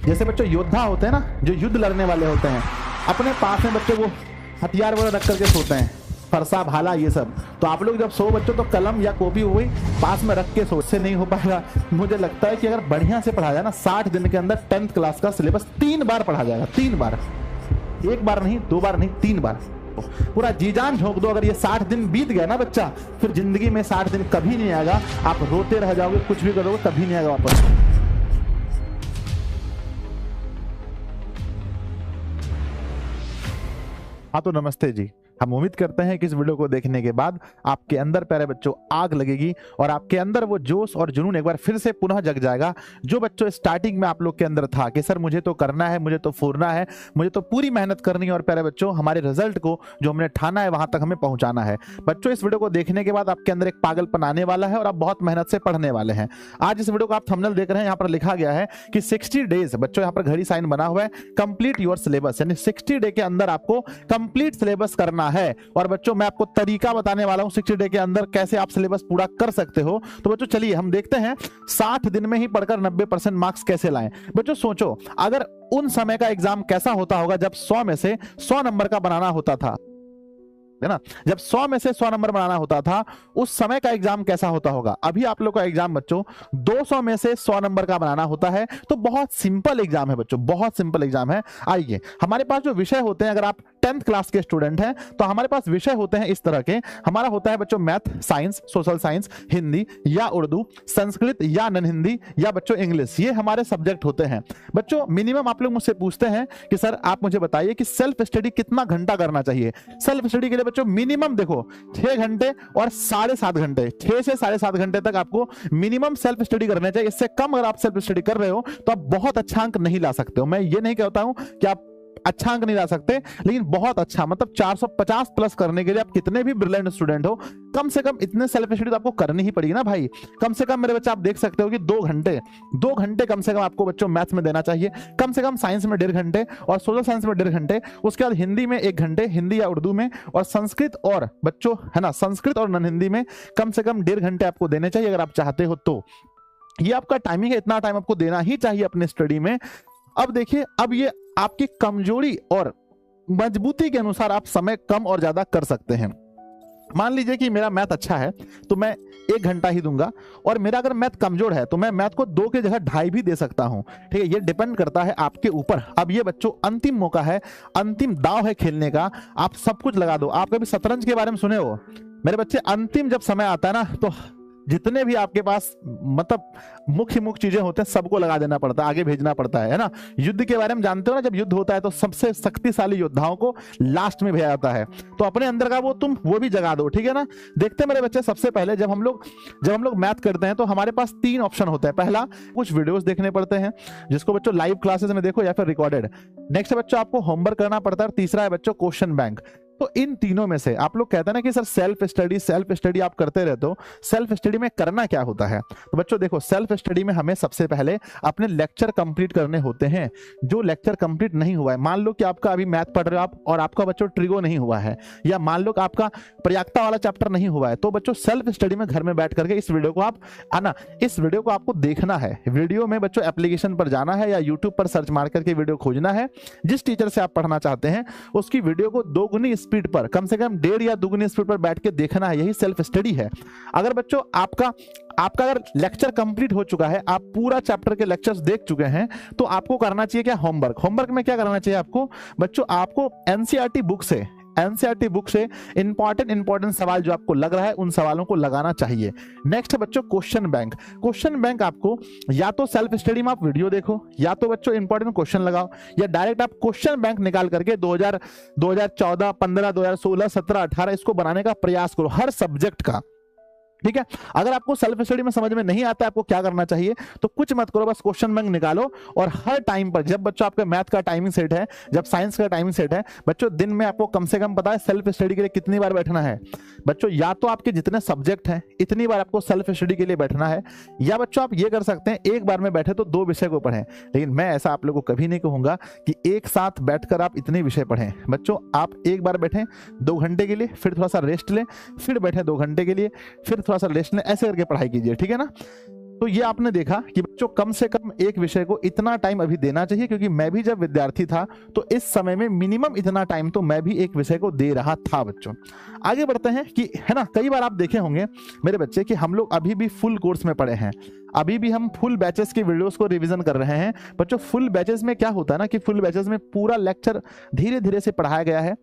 जैसे बच्चों योद्धा होते हैं ना, जो युद्ध लड़ने वाले होते हैं, अपने पास में बच्चों वो हथियार वगैरह रख करके सोते हैं, फरसा भाला ये सब। तो आप लोग जब सो बच्चों तो कलम या कॉपी हो गई पास में रख के सो, से नहीं हो पाएगा। मुझे लगता है कि अगर बढ़िया से पढ़ा जाए ना, 60 दिन के अंदर 10th क्लास का सिलेबस 3 बार पढ़ा जाएगा। 3 बार, 1 बार नहीं, 2 बार नहीं, 3 बार पूरा जी जान झोंक दो। अगर ये 60 दिन बीत गया ना बच्चा, फिर जिंदगी में 60 दिन कभी नहीं आएगा। आप रोते रह जाओगे, कुछ भी करोगे, कभी नहीं आएगा वापस। हाँ तो नमस्ते जी। हम उम्मीद करते हैं कि इस वीडियो को देखने के बाद आपके अंदर प्यारे बच्चों आग लगेगी और आपके अंदर वो जोश और जुनून एक बार फिर से पुनः जग जाएगा, जो बच्चों स्टार्टिंग में आप लोग के अंदर था कि सर मुझे तो करना है, मुझे तो फूरना है, मुझे तो पूरी मेहनत करनी है और प्यारे बच्चों हमारे रिजल्ट को जो हमने ठाना है वहां तक हमें पहुंचाना है। बच्चों इस वीडियो को देखने के बाद आपके अंदर एक पागलपन आने वाला है और आप बहुत मेहनत से पढ़ने वाले हैं। आज इस वीडियो को आप थंबनेल देख रहे हैं, यहाँ पर लिखा गया है कि 60 डेज, बच्चों यहाँ पर घड़ी साइन बना हुआ है, कंप्लीट योर सिलेबस, यानी 60 डे के अंदर आपको कंप्लीट सिलेबस करना है। और बच्चों मैं आपको तरीका बताने वाला हूं 60 डे के अंदर कैसे आप सिलेबस पूरा कर सकते हो। तो बच्चों चलिए हम देखते हैं 60 दिन में ही पढ़कर 90% मार्क्स कैसे लाएं। बच्चों सोचो, अगर उन समय का एग्जाम कैसा होता होगा जब 100 में से 100 नंबर का बनाना होता था, है ना, जब 100 में से 100 नंबर बनाना होता था, उस समय का एग्जाम कैसा होता होगा। अभी आप लोग का एग्जाम बच्चों 200 में से 100 नंबर का बनाना होता है। तो बहुत सिंपल एग्जाम है बच्चों, बहुत सिंपल एग्जाम है। आइए, हमारे पास जो विषय होते हैं, अगर आप 10th क्लास के स्टूडेंट हैं तो हमारे पास विषय होते हैं इस तरह के। हमारा होता है बच्चों math, science, social science, Hindi या उर्दू, संस्कृत या नन हिंदी या बच्चों इंग्लिश, ये हमारे सब्जेक्ट होते हैं। बच्चों मिनिमम आप लोग मुझसे पूछते हैं कि सर आप मुझे बताइए कि सेल्फ स्टडी कितना घंटा करना चाहिए। सेल्फ स्टडी के लिए बच्चों मिनिमम देखो 6 घंटे और 7.5 घंटे, 6 से 7.5 घंटे तक आपको मिनिमम सेल्फ स्टडी करना चाहिए। इससे कम अगर आप सेल्फ स्टडी कर रहे हो तो आप बहुत अच्छा अंक नहीं ला सकते हो। मैं ये नहीं कहता हूं कि आप अच्छा अंक नहीं ला सकते, लेकिन बहुत अच्छा, मतलब 450 प्लस करने के लिए आप कितने भी ब्रिलियंट स्टूडेंट हो, कम से कम इतने सेल्फ स्टडी तो आपको करनी ही पड़ेगी ना भाई। कम से कम मेरे बच्चे आप देख सकते हो कि 2 घंटे कम से कम आपको बच्चों मैथ्स में देना चाहिए, कम से कम साइंस में 1.5 घंटे और सोशल साइंस में 1.5 घंटे, उसके बाद हिंदी में 1 घंटे, हिंदी या उर्दू में, और संस्कृत और बच्चों है ना, संस्कृत और नन हिंदी में कम से कम 1.5 घंटे आपको देने चाहिए अगर आप चाहते हो तो। ये आपका टाइमिंग है, इतना टाइम आपको देना ही चाहिए अपने स्टडी में। अब देखिए, अब ये आपकी कमजोरी और मजबूती के अनुसार आप समय कम और ज्यादा कर सकते हैं। मान लीजिए कि मेरा मैथ अच्छा है तो मैं 1 घंटा ही दूंगा, और मेरा अगर मैथ कमजोर है तो मैं मैथ को 2 की जगह 2.5 भी दे सकता हूं। ठीक है, ये डिपेंड करता है आपके ऊपर। अब ये बच्चों अंतिम मौका है, अंतिम दाव है खेलने का। आप सब कुछ लगा दो। आप कभी शतरंज के बारे में सुने हो मेरे बच्चे? अंतिम जब समय आता है ना, तो जितने भी आपके पास मतलब मुख्य चीजें होते हैं सबको लगा देना पड़ता है, आगे भेजना पड़ता है ना। युद्ध के बारे में जानते हो ना, जब युद्ध होता है तो सबसे शक्तिशाली योद्धाओं को लास्ट में भेजा जाता है। तो अपने अंदर का वो भी जगा दो, ठीक है ना। देखते हैं मेरे बच्चे, सबसे पहले जब हम लोग मैथ करते हैं तो हमारे पास 3 ऑप्शन होते हैं। पहला, कुछ वीडियोस देखने पड़ते हैं जिसको बच्चों लाइव क्लासेस में देखो या फिर रिकॉर्डेड। नेक्स्ट बच्चों आपको होमवर्क करना पड़ता है, और तीसरा है बच्चों क्वेश्चन बैंक। तो इन तीनों में से आप लोग कहते हैं ना कि सर सेल्फ स्टडी आप करते रहते हो, सेल्फ स्टडी में करना क्या होता है। तो बच्चों देखो, सेल्फ स्टडी में हमें सबसे पहले अपने लेक्चर कंप्लीट करने होते हैं। जो लेक्चर कंप्लीट नहीं हुआ है, मान लो कि आपका अभी मैथ पढ़ रहे हो आप और आपका बच्चों ट्रिगो नहीं हुआ है, या मान लो कि आपका प्रयाक्ता वाला चैप्टर नहीं हुआ है, तो बच्चों सेल्फ स्टडी में घर में बैठ करके इस वीडियो को आप आना, इस वीडियो को आपको देखना है। वीडियो में बच्चों एप्लीकेशन पर जाना है या यूट्यूब पर सर्च मार करके वीडियो खोजना है। जिस टीचर से आप पढ़ना चाहते हैं उसकी वीडियो को 2 गुनी स्पीड पर, कम से कम 1.5 या 2 गुनी स्पीड पर बैठ के देखना है। यही सेल्फ स्टडी है। अगर बच्चों आपका अगर लेक्चर कंप्लीट हो चुका है, आप पूरा चैप्टर के लेक्चर्स देख चुके हैं, तो आपको करना चाहिए क्या? होमवर्क में क्या करना चाहिए आपको बच्चों? आपको एनसीईआरटी बुक से इंपॉर्टेंट सवाल जो आपको लग रहा है उन सवालों को लगाना चाहिए। नेक्स्ट है बच्चों क्वेश्चन बैंक आपको या तो सेल्फ स्टडी में आप वीडियो देखो, या तो बच्चों इंपॉर्टेंट क्वेश्चन लगाओ, या डायरेक्ट आप क्वेश्चन बैंक निकाल करके 2014, 15, 2016, 17, 18 इसको बनाने का प्रयास करो हर सब्जेक्ट का। ठीक है, अगर आपको सेल्फ स्टडी में समझ में नहीं आता है आपको क्या करना चाहिए, तो कुछ मत करो, बस क्वेश्चन बैंक निकालो। और हर टाइम पर, जब बच्चों आपका मैथ का टाइमिंग सेट है, जब साइंस का टाइमिंग सेट है, बच्चों दिन में आपको कम से कम पता है सेल्फ स्टडी के लिए कितनी बार बैठना है। बच्चों या तो आपके जितने सब्जेक्ट हैं इतनी बार आपको सेल्फ स्टडी के लिए बैठना है, या बच्चों आप ये कर सकते हैं एक बार में बैठे तो 2 विषय को पढ़ें। लेकिन मैं ऐसा आप लोगों को कभी नहीं कहूंगा कि एक साथ बैठकर आप इतने विषय पढ़ें। बच्चों आप एक बार बैठें 2 घंटे के लिए, फिर थोड़ा सा रेस्ट लें, फिर बैठें 2 घंटे के लिए, फिर थोड़ा सा रेस्ट लें, ऐसे करके पढ़ाई कीजिए। ठीक है ना। तो ये आपने देखा कि बच्चों कम से कम एक विषय को इतना टाइम अभी देना चाहिए, क्योंकि मैं भी जब विद्यार्थी था तो इस समय में मिनिमम इतना टाइम तो मैं भी एक विषय को दे रहा था। बच्चों आगे बढ़ते हैं कि है ना, कई बार आप देखे होंगे मेरे बच्चे कि हम लोग अभी भी फुल कोर्स में पढ़े हैं, अभी भी हम फुल बैचेस के वीडियोस को रिवीजन कर रहे हैं। बच्चों फुल बैचेस में क्या होता है ना कि फुल बैचेस में पूरा लेक्चर धीरे धीरे से पढ़ाया गया है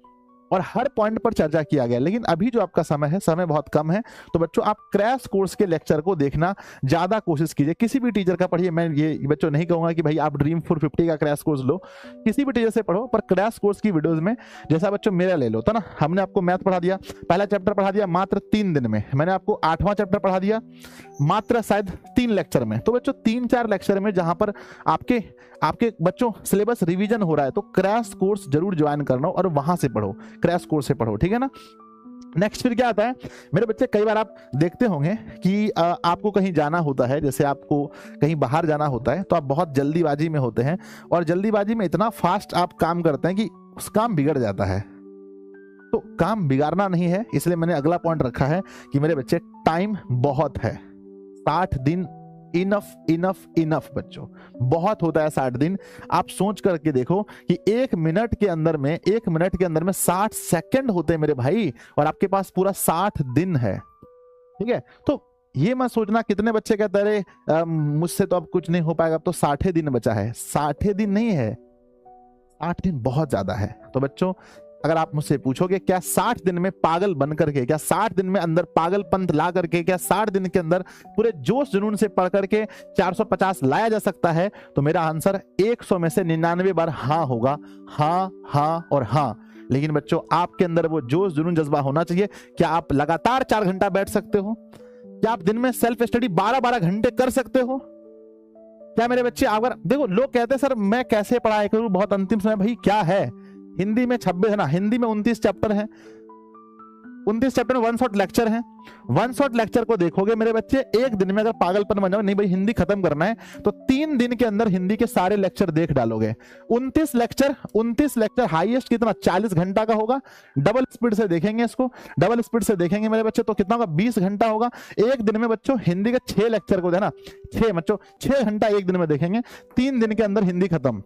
और हर पॉइंट पर चर्चा किया गया, लेकिन अभी जो आपका समय है, समय बहुत कम है। तो बच्चों आप क्रैश कोर्स के लेक्चर को देखना ज्यादा कोशिश कीजिए। किसी भी टीचर का पढ़िए, मैं ये बच्चों नहीं कहूंगा कि भाई आप ड्रीम 450 का क्रैश कोर्स लो, किसी भी टीचर से पढ़ो, पर क्रैश कोर्स की वीडियोस में जैसा बच्चों मेरा ले लो, तो ना हमने आपको मैथ पढ़ा दिया, पहला चैप्टर पढ़ा दिया मात्र 3 दिन में, मैंने आपको 8वां चैप्टर पढ़ा दिया मात्र शायद 3 लेक्चर में। तो बच्चों 3-4 लेक्चर में जहां पर आपके बच्चों सिलेबस रिवीजन हो रहा है, तो क्रैश कोर्स जरूर ज्वाइन करना और वहां से पढ़ो, क्रैश कोर्स से पढ़ो, ठीक है ना। नेक्स्ट फिर क्या आता है मेरे बच्चे, कई बार आप देखते होंगे कि आपको कहीं जाना होता है, जैसे आपको कहीं बाहर जाना होता है, तो आप बहुत जल्दीबाजी में होते हैं और जल्दीबाजी में इतना फास्ट आप काम करते हैं कि उस काम बिगड़ जाता है। तो काम बिगाड़ना नहीं है, इसलिए मैंने अगला पॉइंट रखा है कि मेरे बच्चे टाइम बहुत है, 60 दिन इनफ इनफ इनफ बच्चों, बहुत होता है 60 दिन। आप सोच करके देखो कि 1 मिनट के अंदर में 60 सेकंड होते हैं मेरे भाई, और आपके पास पूरा 60 दिन है, ठीक है। तो ये मत सोचना कितने बच्चे कहते रहे मुझसे तो अब कुछ नहीं हो पाएगा, अब तो 60 दिन बचा है। 60 दिन नहीं है, 8 दिन बहुत ज्यादा है। तो बच्चों अगर आप मुझसे पूछोगे क्या 60 दिन में पागल बन करके, क्या 60 दिन में अंदर पागलपंत ला करके, क्या 60 दिन के अंदर पूरे जोश जुनून से पढ़ करके 450 लाया जा सकता है, तो मेरा आंसर 100 में से 99 बार हाँ होगा, हाँ हाँ और हाँ। लेकिन बच्चों आपके अंदर वो जोश जुनून जज्बा होना चाहिए। क्या आप लगातार 4 घंटा बैठ सकते हो? क्या आप दिन में सेल्फ स्टडी 12-12 घंटे कर सकते हो? क्या मेरे बच्चे, अगर देखो लोग कहते हैं सर मैं कैसे पढ़ाई करूं बहुत अंतिम समय, भाई क्या है, हिंदी में 26 है ना, हिंदी में 29 चैप्टर हैं, 29 चैप्टर में 1 शॉट लेक्चर है। 1 शॉट लेक्चर को देखोगे मेरे बच्चे, एक दिन में अगर पागलपन बन जाओ, नहीं भाई हिंदी खत्म करना है, तो 3 दिन के अंदर हिंदी के सारे लेक्चर देख डालोगे। 29 लेक्चर हाईएस्ट कितना 40 घंटा का होगा। डबल स्पीड से देखेंगे इसको, डबल स्पीड से देखेंगे मेरे बच्चे, तो कितना होगा 20 घंटा होगा। एक दिन में बच्चों हिंदी के 6 लेक्चर को देना, 6 बच्चों 6 घंटा एक दिन में देखेंगे, 3 दिन के अंदर हिंदी खत्म।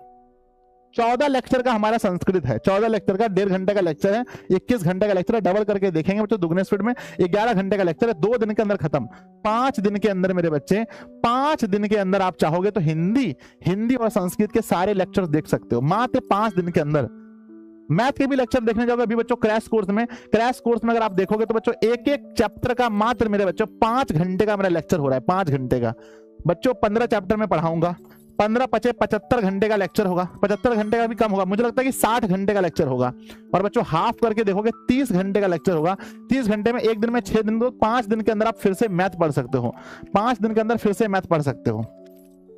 14 लेक्चर का हमारा संस्कृत है, 14 लेक्चर का 1.5 घंटे का लेक्चर है, 21 घंटे का लेक्चर है, डबल करके देखेंगे बच्चों दुगने स्पीड में, 11 घंटे का लेक्चर है, 2 दिन के अंदर खत्म। 5 दिन के अंदर मेरे बच्चे, 5 दिन के अंदर आप चाहोगे तो हिंदी और संस्कृत के सारे लेक्चर देख सकते हो, मात्र 5 दिन के अंदर। मैथ के भी लेक्चर देखने जाओगे अभी बच्चों क्रैश कोर्स में अगर आप देखोगे तो बच्चों एक चैप्टर का मात्र मेरे बच्चों 5 घंटे का मेरा लेक्चर हो रहा है, 5 घंटे का। बच्चों 15 चैप्टर में पढ़ाऊंगा, 15-25-75 घंटे का लेक्चर होगा, 75 घंटे का भी कम होगा, मुझे लगता है कि 60 घंटे का लेक्चर होगा। और बच्चों हाफ करके देखोगे 30 घंटे का लेक्चर होगा। 30 घंटे में एक दिन में 6 दिन, तो 5 दिन के अंदर आप फिर से मैथ पढ़ सकते हो, 5 दिन के अंदर फिर से मैथ पढ़ सकते हो,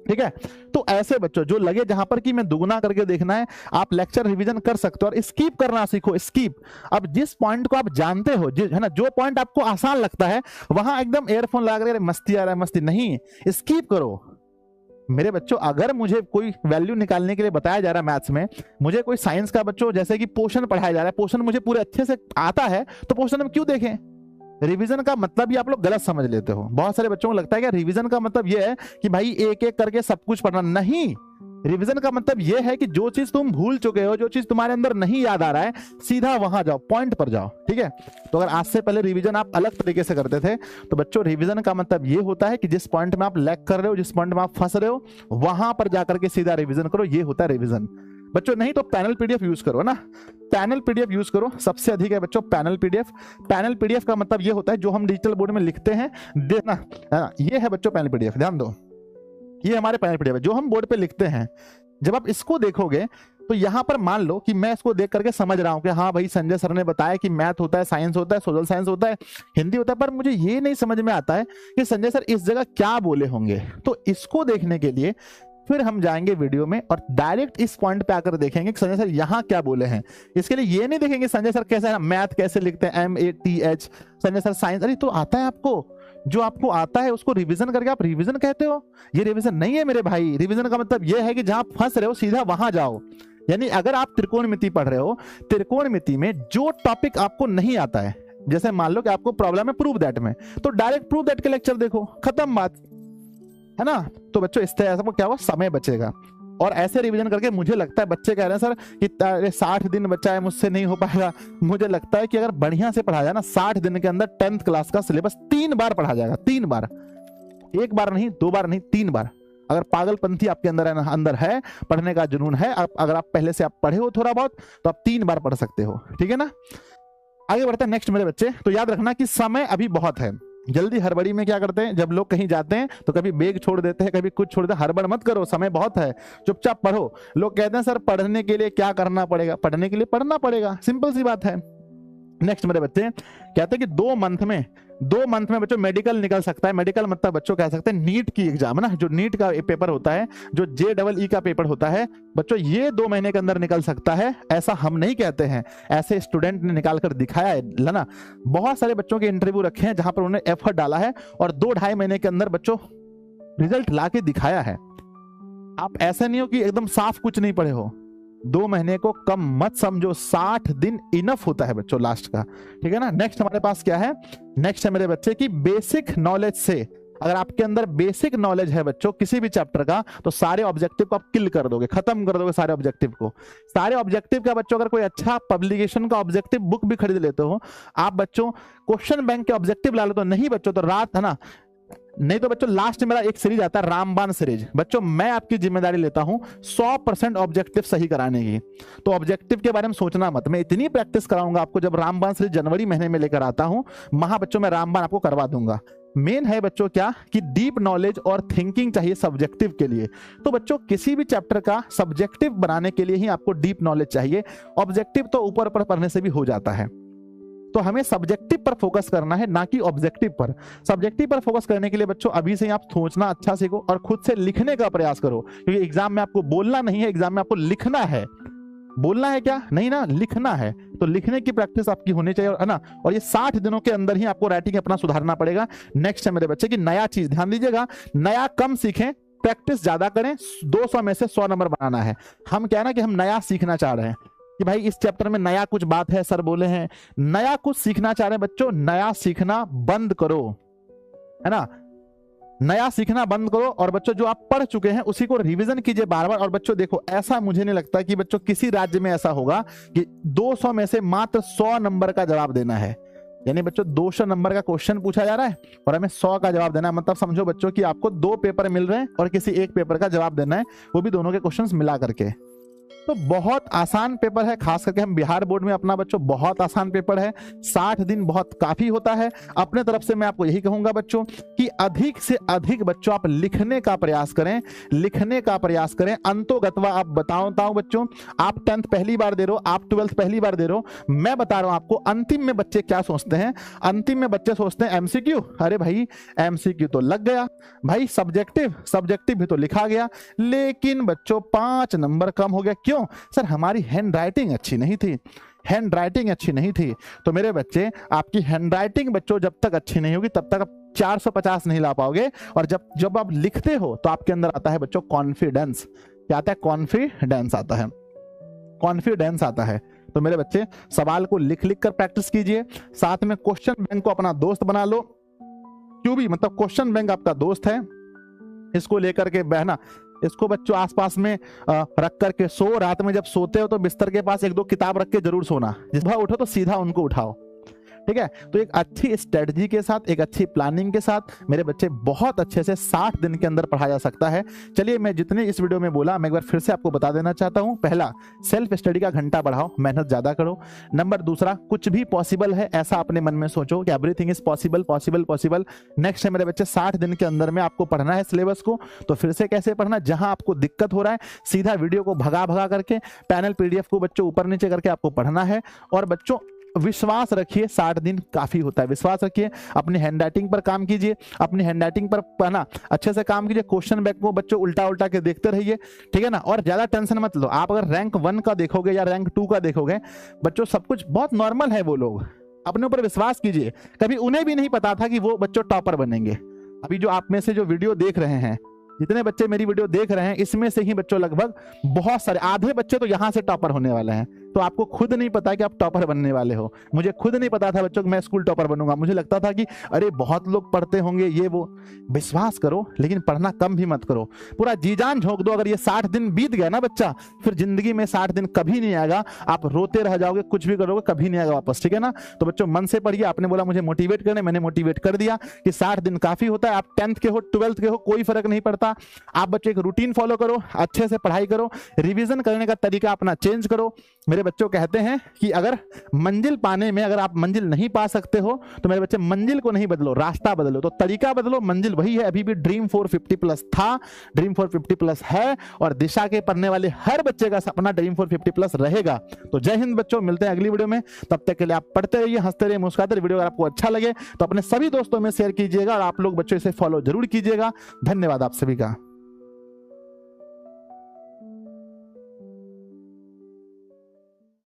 ठीक है। तो ऐसे बच्चों जो लगे जहां पर कि मैं दुगना करके देखना है, आप लेक्चर रिवीजन कर सकते हो और स्किप करना सीखो, स्किप। अब जिस पॉइंट को आप जानते हो, है ना, जो पॉइंट आपको आसान लगता है, वहां एकदम एयरफोन लगा कर मस्ती आ रहा है, मस्ती नहीं, स्किप करो मेरे बच्चों। अगर मुझे कोई वैल्यू निकालने के लिए बताया जा रहा है मैथ्स में, मुझे कोई साइंस का बच्चों जैसे कि पोर्शन पढ़ाया जा रहा है, पोर्शन मुझे पूरे अच्छे से आता है, तो पोर्शन हम क्यों देखें? रिवीजन का मतलब भी आप लोग गलत समझ लेते हो। बहुत सारे बच्चों को लगता है कि रिवीजन का मतलब यह है कि भाई एक एक करके सब कुछ पढ़ना, नहीं। रिवीजन का मतलब यह है कि जो चीज तुम भूल चुके हो, जो चीज तुम्हारे अंदर नहीं याद आ रहा है, सीधा वहां जाओ, पॉइंट पर जाओ, ठीक है। तो अगर आज से पहले रिवीजन आप अलग तरीके से करते थे, तो बच्चों रिवीजन का मतलब यह होता है कि जिस पॉइंट में आप लैग कर रहे हो, जिस पॉइंट में आप फंस रहे हो, वहां पर जाकर के सीधा रिवीजन करो, ये होता है रिवीजन बच्चों। नहीं तो पैनल पीडीएफ यूज करो ना, पैनल पीडीएफ यूज करो, सबसे अधिक है बच्चों पैनल पीडीएफ। पैनल पीडीएफ का मतलब ये होता है जो हम डिजिटल बोर्ड में लिखते हैं, देखना ये है बच्चों पैनल पीडीएफ, ध्यान दो, ये हमारे पैनल पीडीएफ है जो हम बोर्ड पे लिखते हैं। जब आप इसको देखोगे तो यहां पर मान लो कि मैं इसको देख करके समझ रहा हूं कि हाँ भाई संजय सर ने बताया कि मैथ होता है, साइंस होता है, सोशल साइंस होता है, हिंदी होता है, पर मुझे ये नहीं समझ में आता है कि संजय सर इस जगह क्या बोले होंगे। तो इसको देखने के लिए फिर हम जाएंगे वीडियो में और डायरेक्ट इस पॉइंट पे आकर देखेंगे कि संजय सर यहाँ क्या बोले हैं। इसके लिए ये नहीं देखेंगे संजय सर कैसे मैथ कैसे लिखते हैं, MATH, संजय सर साइंस, अरे तो आता है आपको, जो आपको आता है उसको रिवीजन करके आप रिवीजन कहते हो, ये रिवीजन नहीं है मेरे भाई। रिवीजन का मतलब ये है कि जहां फंस रहे हो सीधा वहां जाओ। यानी अगर आप त्रिकोणमिति पढ़ रहे हो, त्रिकोणमिति में जो टॉपिक आपको नहीं आता है, जैसे मान लो कि आपको प्रॉब्लम है प्रूव दैट में, तो डायरेक्ट प्रूव दैट के लेक्चर देखो, खत्म बात। है ना। तो बच्चों इस तरह से क्या हुआ, समय बचेगा। और ऐसे रिवीजन करके मुझे लगता है, बच्चे कह रहे हैं सर कि 60 दिन बच्चा है, मुझसे नहीं हो पाएगा। मुझे लगता है कि अगर बढ़िया से पढ़ा जाए ना, 60 दिन के अंदर 10th क्लास का सिलेबस 3 बार पढ़ा जाएगा। 3 बार, 1 बार नहीं, 2 बार नहीं, 3 बार। अगर पागलपंथी आपके अंदर है, पढ़ने का जुनून है, अगर आप पहले से आप पढ़े हो थोड़ा बहुत, तो आप 3 बार पढ़ सकते हो, ठीक है ना। आगे बढ़ते हैं नेक्स्ट मेरे बच्चे। तो याद रखना कि समय अभी बहुत है। जल्दी हड़बड़ी में क्या करते हैं, जब लोग कहीं जाते हैं तो कभी बैग छोड़ देते हैं, कभी कुछ छोड़ देते हैं। हड़बड़ मत करो, समय बहुत है, चुपचाप पढ़ो। लोग कहते हैं सर पढ़ने के लिए क्या करना पड़ेगा, पढ़ने के लिए पढ़ना पड़ेगा, सिंपल सी बात है। नेक्स्ट मेरे बच्चे कहते हैं कि 2 मंथ में बच्चों मेडिकल निकल सकता है। मेडिकल मतलब बच्चों कह सकते हैं नीट की एग्जाम है ना, जो नीट का पेपर होता है, जो JEE का पेपर होता है बच्चों, ये 2 महीने के अंदर निकल सकता है। ऐसा हम नहीं कहते हैं, ऐसे स्टूडेंट ने निकाल कर दिखाया है ना। बहुत सारे बच्चों के इंटरव्यू रखे हैं जहां पर उन्होंने एफर्ट डाला है और 2-2.5 महीने के अंदर बच्चों रिजल्ट ला के दिखाया है। आप ऐसा नहीं हो कि एकदम साफ कुछ नहीं पढ़े हो। 2 महीने को कम मत समझो, 60 दिन इनफ होता है बच्चों लास्ट का, ठीक है ना। नेक्स्ट हमारे पास क्या है, नेक्स्ट है मेरे बच्चे की बेसिक नॉलेज से। अगर आपके अंदर बेसिक नॉलेज है बच्चों किसी भी चैप्टर का, तो सारे ऑब्जेक्टिव को आप किल कर दोगे, खत्म कर दोगे सारे ऑब्जेक्टिव को। सारे ऑब्जेक्टिव का बच्चों अगर कोई अच्छा पब्लिकेशन का ऑब्जेक्टिव बुक भी खरीद लेते हो आप बच्चों, क्वेश्चन बैंक के ऑब्जेक्टिव ला लो तो नहीं बच्चों, तो रात है ना। नहीं तो बच्चों लास्ट मेरा एक सीरीज आता है रामबाण सीरीज, बच्चों मैं आपकी जिम्मेदारी लेता हूं 100% ऑब्जेक्टिव सही कराने की। तो ऑब्जेक्टिव के बारे में सोचना मत, मैं इतनी प्रैक्टिस कराऊंगा आपको। जब रामबाण सीरीज जनवरी महीने में लेकर आता हूं, वहां बच्चों मैं रामबाण आपको करवा दूंगा। मेन है बच्चों क्या कि डीप नॉलेज और थिंकिंग चाहिए सब्जेक्टिव के लिए। तो बच्चों किसी भी चैप्टर का सब्जेक्टिव बनाने के लिए ही आपको डीप नॉलेज चाहिए। ऑब्जेक्टिव तो ऊपर ऊपर पढ़ने से भी हो जाता है। तो हमें सब्जेक्टिव पर फोकस करना है, ना कि ऑब्जेक्टिव पर। सब्जेक्टिव पर फोकस करने के लिए बच्चों अभी से ही आप सोचना अच्छा सीखो और खुद से लिखने का प्रयास करो, क्योंकि एग्जाम में आपको बोलना नहीं है, एग्जाम में आपको लिखना है। बोलना है क्या नहीं ना, लिखना है। तो लिखने की प्रैक्टिस आपकी होनी चाहिए, है ना। और ये 60 दिनों के अंदर ही आपको राइटिंग अपना सुधारना पड़ेगा। नेक्स्ट है मेरे बच्चे की नया चीज, ध्यान दीजिएगा, नया कम सीखें, प्रैक्टिस ज्यादा करें। 200 में से 100 नंबर बनाना है। हम क्या है ना कि हम नया सीखना चाह रहे हैं कि भाई इस चैप्टर में नया कुछ बात है, सर बोले हैं नया कुछ सीखना चाह रहे हैं बच्चों, नया सीखना बंद करो, है ना। नया सीखना बंद करो और बच्चों जो आप पढ़ चुके हैं उसी को रिवीजन कीजिए बार बार। और बच्चों देखो, ऐसा मुझे नहीं लगता कि बच्चों किसी राज्य में ऐसा होगा कि 200 में से मात्र 100 नंबर का जवाब देना है। यानी बच्चों 200 नंबर का क्वेश्चन पूछा जा रहा है और हमें 100 का जवाब देना है। मतलब समझो बच्चों कि आपको 2 पेपर मिल रहे हैं और किसी एक पेपर का जवाब देना है, वो भी दोनों के क्वेश्चंस मिला करके। तो बहुत आसान पेपर है, खास करके हम बिहार बोर्ड में अपना बच्चों बहुत आसान पेपर है। 60 दिन बहुत काफी होता है। अपने तरफ से मैं आपको यही कहूंगा बच्चों कि अधिक से अधिक बच्चों आप लिखने का प्रयास करें, लिखने का प्रयास करें। अंतोगत्वा आप बताओ बच्चों, आप 10th पहली बार दे रहे हो, आप 12th पहली बार दे रहे हो, मैं बता रहा हूं आपको अंतिम में बच्चे क्या सोचते हैं। अंतिम में बच्चे सोचते हैं MCQ, अरे भाई MCQ तो लग गया भाई, सब्जेक्टिव भी तो लिखा गया, लेकिन बच्चों 5 नंबर कम हो गया। क्यों सर, हमारी हैंड राइटिंग अच्छी नहीं थी, हैंड राइटिंग अच्छी नहीं थी। तो मेरे बच्चे, आपकी हैंड राइटिंग बच्चों जब तक अच्छी नहीं होगी तब तक आप 450 नहीं ला पाओगे। और जब आप लिखते हो तो आपके अंदर आता है बच्चों कॉन्फिडेंस। क्या आता है? कॉन्फिडेंस आता है, कॉन्फिडेंस आता है। तो मेरे बच्चे सवाल को लिख लिख कर प्रैक्टिस कीजिए, साथ में क्वेश्चन बैंक को अपना दोस्त बना लो। क्यों भी, मतलब क्वेश्चन बैंक आपका दोस्त है, इसको लेकर के बहना, इसको बच्चों आसपास में रख करके सो। रात में जब सोते हो तो बिस्तर के पास 1-2 किताब रख के जरूर सोना, जिस सुबह उठो तो सीधा उनको उठाओ, ठीक है। तो एक अच्छी स्ट्रेटजी के साथ, एक अच्छी प्लानिंग के साथ मेरे बच्चे बहुत अच्छे से 60 दिन के अंदर पढ़ा जा सकता है। चलिए, मैं जितने इस वीडियो में बोला मैं एक बार फिर से आपको बता देना चाहता हूं। पहला, सेल्फ स्टडी का घंटा बढ़ाओ, मेहनत ज्यादा करो। नंबर दूसरा, कुछ भी पॉसिबल है ऐसा अपने मन में सोचो कि everything is possible possible possible. Next है मेरे बच्चे, 60 दिन के अंदर में आपको पढ़ना है सिलेबस को। तो फिर से कैसे पढ़ना, जहां आपको दिक्कत हो रहा है सीधा वीडियो को भगा भगा करके पैनल PDF को बच्चों ऊपर नीचे करके आपको पढ़ना है। और बच्चों विश्वास रखिए, 60 दिन काफी होता है, विश्वास रखिए। अपनी हैंडराइटिंग पर काम कीजिए, अपनी हैंडराइटिंग पर पढ़ना अच्छे से काम कीजिए। क्वेश्चन बैंक को बच्चों उल्टा उल्टा के देखते रहिए, ठीक है ना। और ज्यादा टेंशन मत लो। आप अगर रैंक 1 का देखोगे या रैंक 2 का देखोगे बच्चों, सब कुछ बहुत नॉर्मल है। वो लोग, अपने ऊपर विश्वास कीजिए। कभी उन्हें भी नहीं पता था कि वो बच्चों टॉपर बनेंगे। अभी जो आप में से जो वीडियो देख रहे हैं, जितने बच्चे मेरी वीडियो देख रहे हैं, इसमें से ही बच्चों लगभग बहुत सारे, आधे बच्चे तो यहां से टॉपर होने वाले हैं। तो आपको खुद नहीं पता कि आप टॉपर बनने वाले हो। मुझे खुद नहीं पता था बच्चों कि मैं स्कूल टॉपर बनूंगा। मुझे लगता था कि अरे बहुत लोग पढ़ते होंगे ये वो। विश्वास करो, लेकिन पढ़ना कम भी मत करो, पूरा जी जान झोंक दो। अगर ये 60 दिन बीत गया ना बच्चा, फिर जिंदगी में 60 दिन कभी नहीं आएगा। आप रोते रह जाओगे, कुछ भी करोगे, कभी नहीं आएगा वापस, ठीक है ना। तो बच्चों मन से पढ़िए। आपने बोला मुझे मोटिवेट करने, मैंने मोटिवेट कर दिया कि 60 दिन काफी होता है। आप 10th के हो 12th के हो, कोई फर्क नहीं पड़ता। आप बच्चों एक रूटीन फॉलो करो, अच्छे से पढ़ाई करो, रिवीजन करने का तरीका अपना चेंज करो। मेरे बच्चों कहते हैं कि अगर मंजिल पाने में अगर आप मंजिल नहीं पा सकते हो तो मेरे बच्चे मंजिल को नहीं बदलो, रास्ता बदलो। तो तरीका बदलो, मंजिल वही है। अभी भी ड्रीम 450 प्लस था, ड्रीम 450 प्लस है, और दिशा के पढ़ने वाले हर बच्चे का सपना ड्रीम 450 प्लस रहेगा। तो जय हिंद बच्चों, मिलते हैं अगली वीडियो में। तब तक के लिए आप पढ़ते रहिए, हंसते रहिए, मुस्कुराते रहिए। वीडियो अगर आपको अच्छा लगे तो अपने सभी दोस्तों में शेयर कीजिएगा, और आप लोग बच्चों इसे फॉलो जरूर कीजिएगा। धन्यवाद आप सभी का।